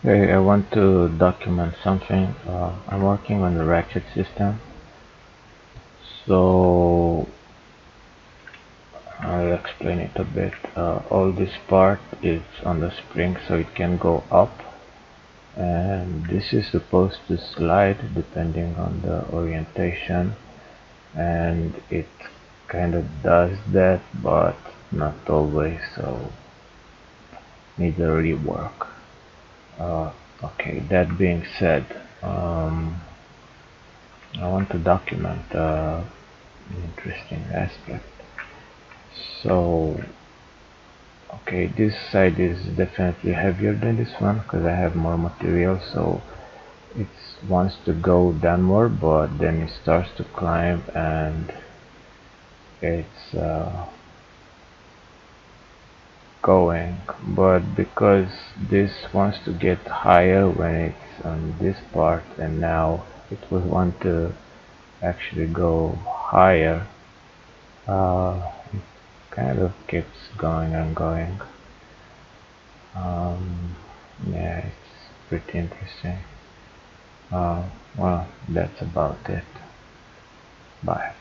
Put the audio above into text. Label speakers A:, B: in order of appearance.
A: Hey, I want to document something. I'm working on the ratchet system, so I'll explain it a bit. All this part is on the spring so it can go up, and this is supposed to slide depending on the orientation, and it kind of does that, but not always, so needs a rework. Okay, that being said, I want to document an interesting aspect. So, okay, this side is definitely heavier than this one because I have more material, so it wants to go downward, but then it starts to climb and it's going. But because this wants to get higher when it's on this part, and now it will want to actually go higher, it kind of keeps going and going. Yeah, it's pretty interesting. Well, that's about it. Bye.